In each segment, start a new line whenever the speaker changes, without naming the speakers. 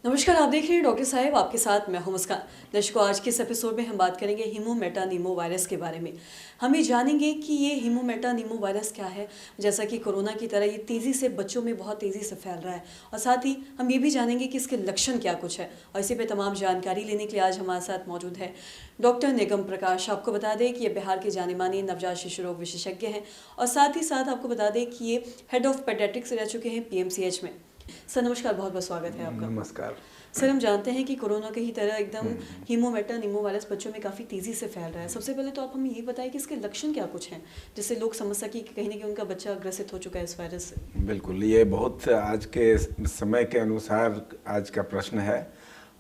नमस्कार, आप देख रहे हैं डॉक्टर साहब, आपके साथ मैं हूं मुस्कान। दर्शकों, आज के इस एपिसोड में हम बात करेंगे हीमोमेटानीमो वायरस के बारे में। हम ये जानेंगे कि ये हीमोमेटानीमो वायरस क्या है। जैसा कि कोरोना की तरह ये तेज़ी से बच्चों में बहुत तेज़ी से फैल रहा है, और साथ ही हम ये भी जानेंगे कि इसके लक्षण क्या कुछ है। और इसी पे तमाम जानकारी लेने के लिए आज हमारे साथ मौजूद है डॉक्टर निगम प्रकाश। आपको बता दें कि ये बिहार के जाने माने नवजात शिशु रोग विशेषज्ञ हैं, और साथ ही साथ आपको बता दें कि ये हेड ऑफ पेडियाट्रिक्स रह चुके हैं पीएमसीएच में। सर नमस्कार, बहुत बहुत स्वागत है आपका।
नमस्कार।
सर, हम जानते हैं कि कोरोना की ही तरह एकदम हीमोमेटानीमो वायरस बच्चों में काफ़ी तेज़ी से फैल रहा है। सबसे पहले तो आप हमें ये बताएं कि इसके लक्षण क्या कुछ हैं, जिससे लोग समझ सकें कि कहीं ना कहीं उनका बच्चा ग्रसित हो चुका है इस वायरस से।
बिल्कुल, ये बहुत आज के समय के अनुसार आज का प्रश्न है।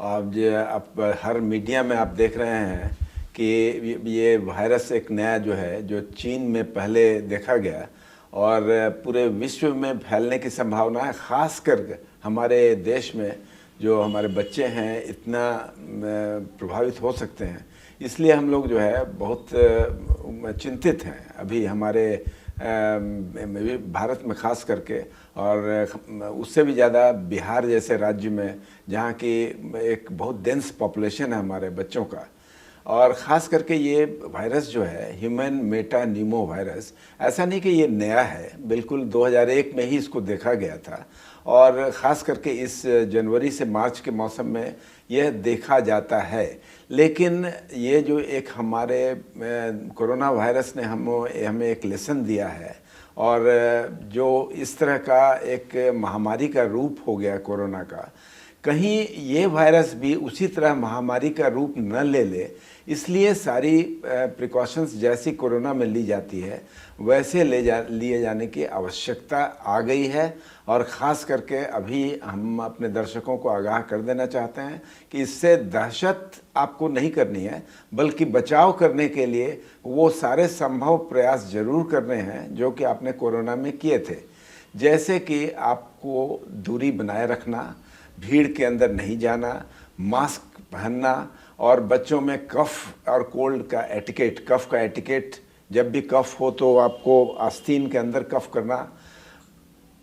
अब जो आप हर मीडिया में आप देख रहे हैं कि ये वायरस एक नया जो है, जो चीन में पहले देखा गया और पूरे विश्व में फैलने की संभावना है। ख़ास कर हमारे देश में जो हमारे बच्चे हैं इतना प्रभावित हो सकते हैं, इसलिए हम लोग जो है बहुत चिंतित हैं अभी हमारे भारत में ख़ास करके, और उससे भी ज़्यादा बिहार जैसे राज्य में जहाँ की एक बहुत डेंस पॉपुलेशन है हमारे बच्चों का। और ख़ास करके ये वायरस जो है ह्यूमन मेटानीमो वायरस, ऐसा नहीं कि ये नया है, बिल्कुल 2001 में ही इसको देखा गया था, और ख़ास करके इस जनवरी से मार्च के मौसम में यह देखा जाता है। लेकिन ये जो एक हमारे कोरोना वायरस ने हमें एक लेसन दिया है, और जो इस तरह का एक महामारी का रूप हो गया कोरोना का, कहीं ये वायरस भी उसी तरह महामारी का रूप न ले ले, इसलिए सारी प्रिकॉशंस जैसी कोरोना में ली जाती है वैसे लिए जाने की आवश्यकता आ गई है। और ख़ास करके अभी हम अपने दर्शकों को आगाह कर देना चाहते हैं कि इससे दहशत आपको नहीं करनी है, बल्कि बचाव करने के लिए वो सारे संभव प्रयास ज़रूर करने हैं जो कि आपने कोरोना में किए थे। जैसे कि आपको दूरी बनाए रखना, भीड़ के अंदर नहीं जाना, मास्क पहनना, और बच्चों में कफ और कोल्ड का एटिकेट, कफ का एटिकेट, जब भी कफ हो तो आपको आस्तीन के अंदर कफ करना,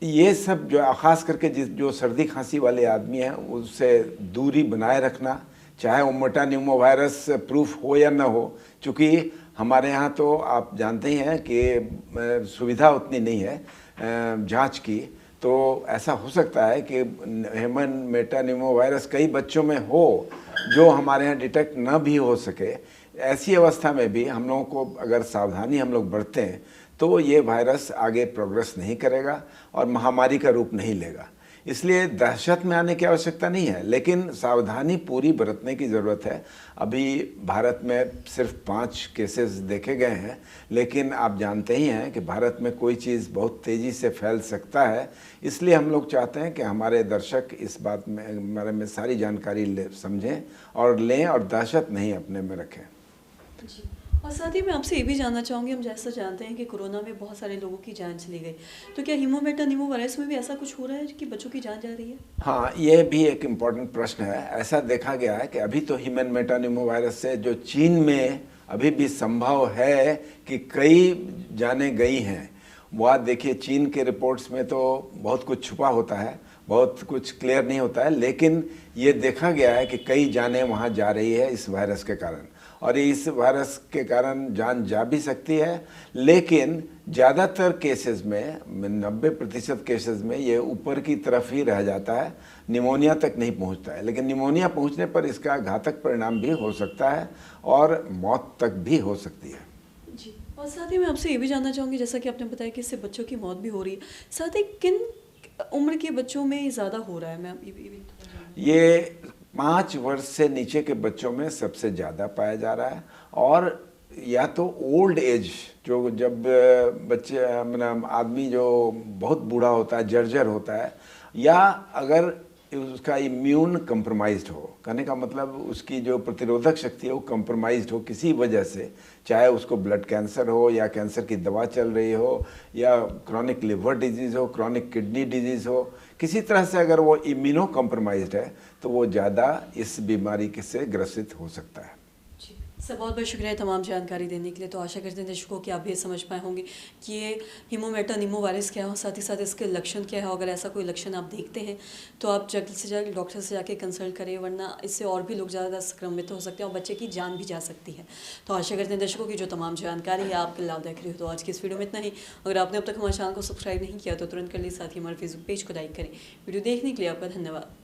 ये सब जो ख़ास करके जो सर्दी खांसी वाले आदमी हैं उससे दूरी बनाए रखना, चाहे वो मेटानीमो वायरस प्रूफ हो या ना हो। चूँकि हमारे यहाँ तो आप जानते ही हैं कि सुविधा उतनी नहीं है जांच की, तो ऐसा हो सकता है कि ह्यूमन मेटानीमो वायरस कई बच्चों में हो जो हमारे यहाँ डिटेक्ट न भी हो सके। ऐसी अवस्था में भी हम लोगों को अगर सावधानी हम लोग बरतें हैं तो ये वायरस आगे प्रोग्रेस नहीं करेगा और महामारी का रूप नहीं लेगा। इसलिए दहशत में आने की आवश्यकता नहीं है, लेकिन सावधानी पूरी बरतने की ज़रूरत है। अभी भारत में सिर्फ 5 केसेस देखे गए हैं, लेकिन आप जानते ही हैं कि भारत में कोई चीज़ बहुत तेज़ी से फैल सकता है। इसलिए हम लोग चाहते हैं कि हमारे दर्शक इस बात में बारे में सारी जानकारी समझें और लें, और दहशत नहीं अपने में रखें।
जी, और साथ ही मैं आपसे ये भी जानना चाहूँगी, हम जैसा जानते हैं कि कोरोना में बहुत सारे लोगों की जान चली गई, तो क्या हीमोमेटानीमो वायरस में भी ऐसा कुछ हो रहा है कि बच्चों की जान जा रही है?
हाँ, ये भी एक इम्पॉर्टेंट प्रश्न है। ऐसा देखा गया है कि अभी तो ह्यूमन मेटानीमो वायरस से जो चीन में अभी भी संभव है कि कई जानें गई हैं, वह देखिए चीन के रिपोर्ट्स में तो बहुत कुछ छुपा होता है, बहुत कुछ क्लियर नहीं होता है, लेकिन ये देखा गया है कि कई जानें वहाँ जा रही है इस वायरस के कारण, और इस वायरस के कारण जान जा भी सकती है। लेकिन ज़्यादातर केसेस में 90% केसेस में ये ऊपर की तरफ ही रह जाता है, निमोनिया तक नहीं पहुंचता है। लेकिन निमोनिया पहुंचने पर इसका घातक परिणाम भी हो सकता है और मौत तक भी हो सकती है।
जी, और साथ ही मैं आपसे ये भी जानना चाहूँगी, जैसा कि आपने बताया कि इससे बच्चों की मौत भी हो रही है, साथ ही किन उम्र के बच्चों में ज़्यादा हो रहा है? मैं ये भी थोड़ा जानना
ये 5 वर्ष से नीचे के बच्चों में सबसे ज़्यादा पाया जा रहा है, और या तो ओल्ड एज, जो जब बच्चे मतलब आदमी जो बहुत बूढ़ा होता है, जर्जर होता है, या अगर उसका इम्यून कंप्रोमाइज्ड हो, कहने का मतलब उसकी जो प्रतिरोधक शक्ति है वो कंप्रोमाइज्ड हो किसी वजह से, चाहे उसको ब्लड कैंसर हो या कैंसर की दवा चल रही हो, या क्रॉनिक लिवर डिजीज़ हो, क्रॉनिक किडनी डिजीज़ हो, किसी तरह से अगर वो इम्यूनो कंप्रोमाइज्ड है तो वो ज़्यादा इस बीमारी से ग्रसित हो सकता है।
जी, सर बहुत बहुत शुक्रिया तमाम जानकारी देने के लिए। तो आशा करते हैं दर्शकों कि आप भी समझ पाए होंगे कि ये हीमोमेटानीमोवायरस क्या है, साथ ही साथ इसके लक्षण क्या है। अगर ऐसा कोई लक्षण आप देखते हैं तो आप जल्द से जल्द डॉक्टर से जाके कंसल्ट करें, वरना इससे और भी लोग ज़्यादा संक्रमित हो सकते हैं और बच्चे की जान भी जा सकती है। तो आशा करते हैं दर्शकों की जो तमाम जानकारी है आपके लाभदायक रही हो। तो आज की इस वीडियो में इतना ही। अगर आपने अब तक हमारे चैनल को सब्सक्राइब नहीं किया तो तुरंत कर लीजिए, साथ ही हमारे फेसबुक पेज को लाइक करें। वीडियो देखने के लिए आपका धन्यवाद।